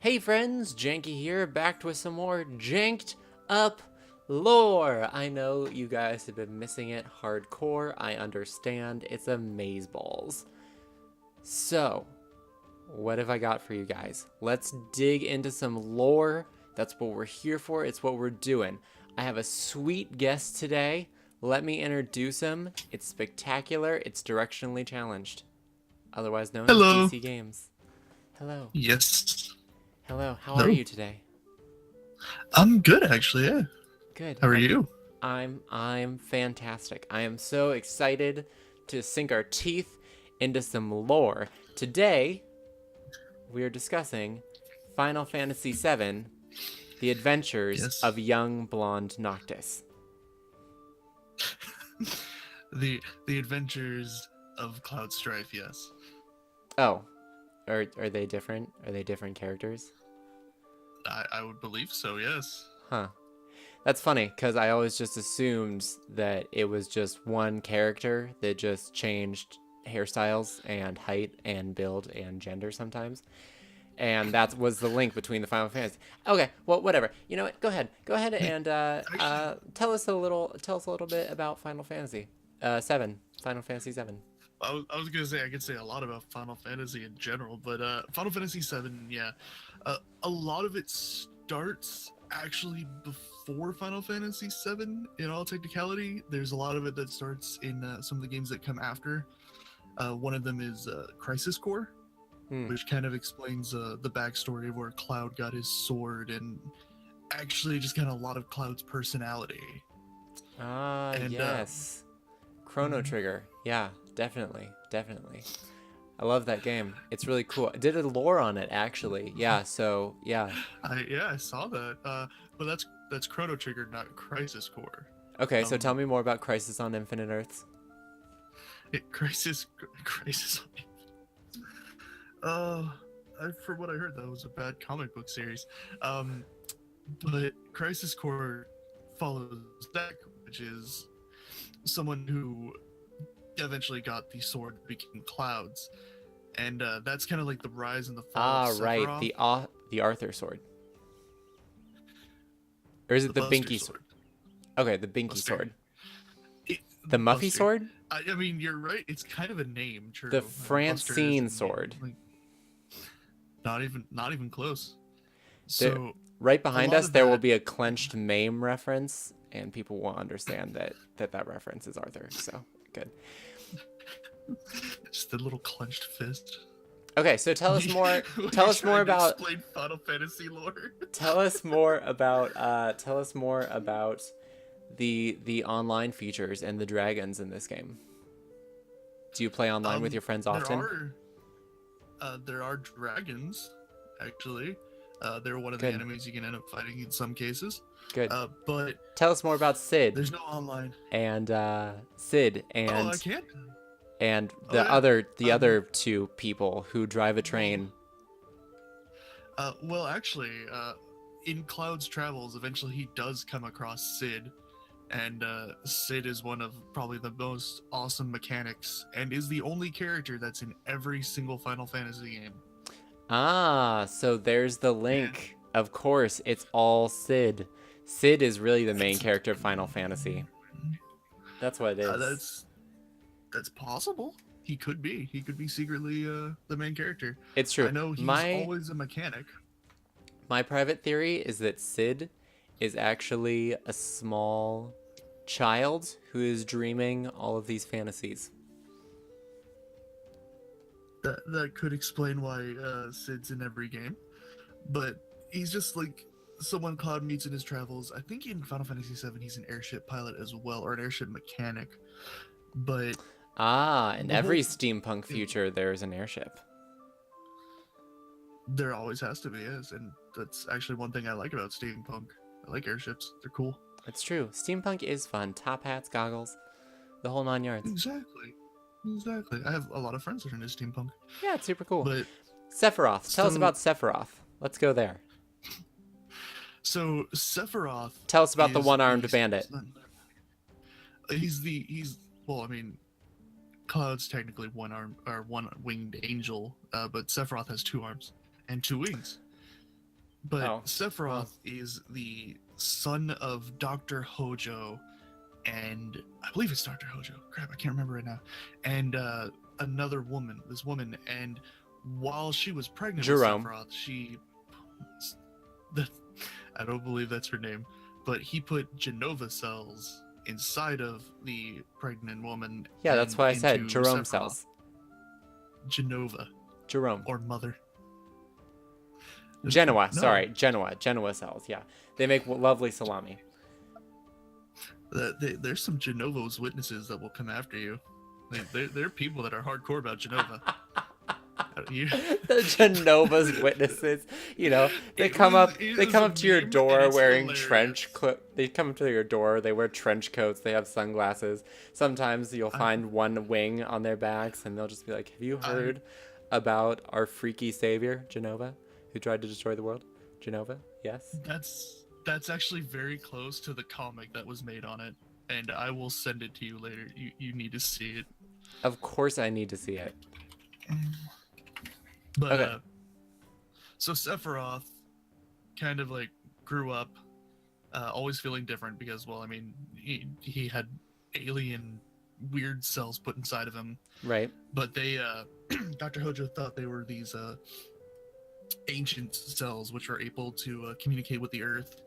Hey friends, Jank'd here, back with some more Jank'd up lore. I know you guys have been missing it hardcore. I understand. It's amazeballs. So, what have I got for you guys? Let's dig into some lore. That's what we're here for. It's what we're doing. I have a sweet guest today. Let me introduce him. It's spectacular. It's directionally challenged. Otherwise known as Hello. DC Games. Hello. Yes. Hello. How Hello. are you today? I'm good, actually. Yeah. Good. How are you? I'm fantastic. I am so excited to sink our teeth into some lore. Today, we are discussing Final Fantasy VII, The Adventures Yes. of Young Blonde Noctis. the Adventures of Cloud Strife. Yes. Oh, are they different? Are they different characters? I would believe so. Yes. Huh. That's funny, because I always just assumed that it was just one character that just changed hairstyles and height and build and gender sometimes. And that was the link between the Final Fantasy. Okay, well, whatever. You know what? Go ahead, and tell us a little bit about Final Fantasy, Final Fantasy VII. I was gonna say I could say a lot about Final Fantasy in general, but Final Fantasy VII, yeah, a lot of it starts actually before Final Fantasy VII. In all technicality, there's a lot of it that starts in some of the games that come after. One of them is Crisis Core, which kind of explains the backstory of where Cloud got his sword and actually just kind of a lot of Cloud's personality. Yes. Chrono Trigger. Yeah, definitely. I love that game. It's really cool. I did a lore on it, actually. Yeah, so, yeah. I saw that. But that's Chrono Trigger, not Crisis Core. Okay, so tell me more about Crisis on Infinite Earths. Crisis. For what I heard, that was a bad comic book series. But Crisis Core follows Deck, which is someone who eventually got the sword that became Clouds, and that's kind of like the rise and the fall. Of Right, Sephiroth. the Arthur sword. Or is it the Buster Binky sword? Okay, the Binky Buster. sword. It, The Muffy Buster. sword? I mean, you're right. It's kind of a name, true. The Buster is a Francine name. sword. Like, not even close. So right behind lot us, of there will that- be a clenched MAME reference, and people will understand that reference is Arthur. So good. just a little clenched fist. Okay, so tell us more. Tell us more about. Explain Final Fantasy lore. Tell us more about. Tell us more about the online features and the dragons in this game. Do you play online with your friends often? There are dragons, actually. They're one of the Good. enemies you can end up fighting in some cases. Good. But Tell us more about Sid there's no online. and Oh, I can't. and Oh, the yeah. other two people who drive a train. Well, actually, in Cloud's travels, eventually he does come across Sid, and Sid is one of probably the most awesome mechanics, and is the only character that's in every single Final Fantasy game. So there's the link. Of course, it's all Sid. Sid is really the main character of Final Fantasy. That's what it is. That's possible. He could be. He could be secretly the main character. It's true. I know he's always a mechanic. My private theory is that Sid is actually a small child who is dreaming all of these fantasies. That could explain why Sid's in every game, but he's just like someone Cloud meets in his travels. I think in Final Fantasy VII he's an airship pilot as well, or an airship mechanic. But in every steampunk future, there's an airship. There always has to be, yes, and that's actually one thing I like about steampunk. I like airships; they're cool. It's true. Steampunk is fun. Top hats, goggles, the whole 9 yards. Exactly. I have a lot of friends that are into steampunk. Yeah, it's super cool. But Sephiroth. Tell us about Sephiroth. Let's go there. So Sephiroth. Tell us about the one-armed bandit. Well, I mean, Cloud's technically one arm or one winged angel, but Sephiroth has 2 arms. and 2 wings. But Oh, Sephiroth is the son of Dr. Hojo, and I believe it's Dr. Hojo. Crap, I can't remember right now. And another woman, this woman, and while she was pregnant Jerome. with Sephiroth, I don't believe that's her name, but he put Genova cells inside of the pregnant woman. Yeah, that's and why I said into Jerome Sephiroth. cells. Genova Jerome. or mother. Genoa, No. sorry, Genoa cells. Yeah, they make lovely salami. There's some Genova's witnesses that will come after you. There are people that are hardcore about Genova. The Genova's witnesses, you know, they come up to your door wearing trench coat. They come to your door. They wear trench coats. They have sunglasses. Sometimes you'll find one wing on their backs, and they'll just be like, "Have you heard about our freaky savior, Genova, who tried to destroy the world?" Genova, yes. That's actually very close to the comic that was made on it, and I will send it to you later. You need to see it. Of course, I need to see it. But Okay. So Sephiroth kind of like grew up always feeling different because, well, I mean, he had alien weird cells put inside of him. Right. But they Dr. Hojo thought they were these ancient cells which are able to communicate with the earth.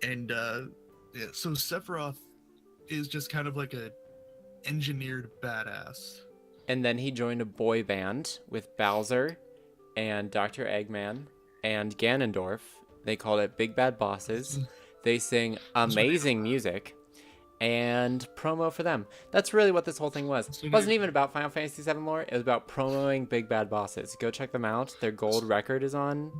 And yeah, so Sephiroth is just kind of like a engineered badass. And then he joined a boy band with Bowser and Dr. Eggman and Ganondorf. They called it Big Bad Bosses. They sing amazing music and promo for them. That's really what this whole thing was. It wasn't even about Final Fantasy VII lore. It was about promoting Big Bad Bosses. Go check them out. Their gold record is on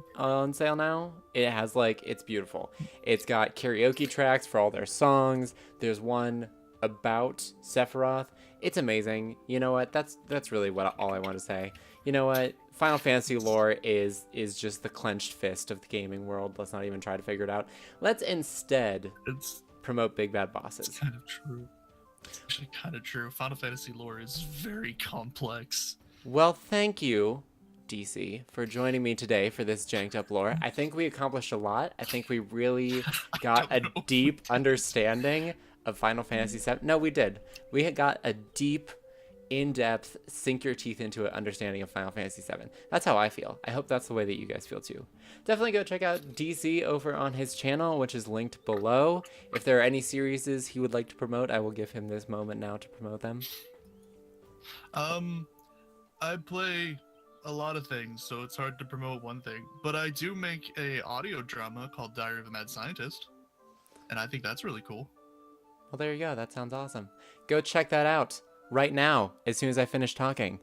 sale now. It has it's beautiful. It's got karaoke tracks for all their songs. There's one about Sephiroth. It's amazing. You know what? That's really all I want to say. You know what? Final Fantasy lore is just the clenched fist of the gaming world. Let's not even try to figure it out. Let's instead promote Big Bad Bosses. It's kind of true. Actually, kind of true. Final Fantasy lore is very complex. Well, thank you, DC, for joining me today for this Jank'd Up lore. I think we accomplished a lot. I think we really got a deep understanding of Final Fantasy VII. No, we did. We had got a deep, in-depth, sink your teeth into it understanding of Final Fantasy VII. That's how I feel. I hope that's the way that you guys feel too. Definitely go check out DC over on his channel, which is linked below. If there are any series he would like to promote, I will give him this moment now to promote them. I play a lot of things, so it's hard to promote one thing. But I do make a audio drama called Diary of a Mad Scientist, and I think that's really cool. Well, there you go. That sounds awesome. Go check that out right now, as soon as I finish talking.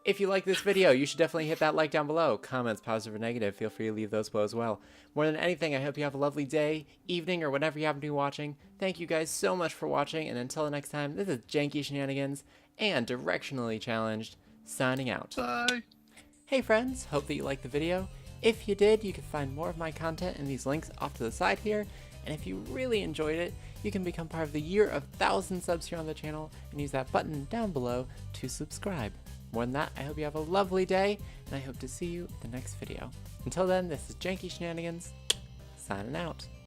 If you like this video, you should definitely hit that like down below. Comments, positive or negative, feel free to leave those below as well. More than anything, I hope you have a lovely day, evening, or whenever you happen to be watching. Thank you guys so much for watching, and until the next time, this is Janky Shenanigans and Directionally Challenged, signing out. Bye! Hey friends, hope that you liked the video. If you did, you can find more of my content in these links off to the side here. And if you really enjoyed it, you can become part of the year of 1,000 subs here on the channel and use that button down below to subscribe. More than that, I hope you have a lovely day, and I hope to see you in the next video. Until then, this is Janky Shenanigans, signing out.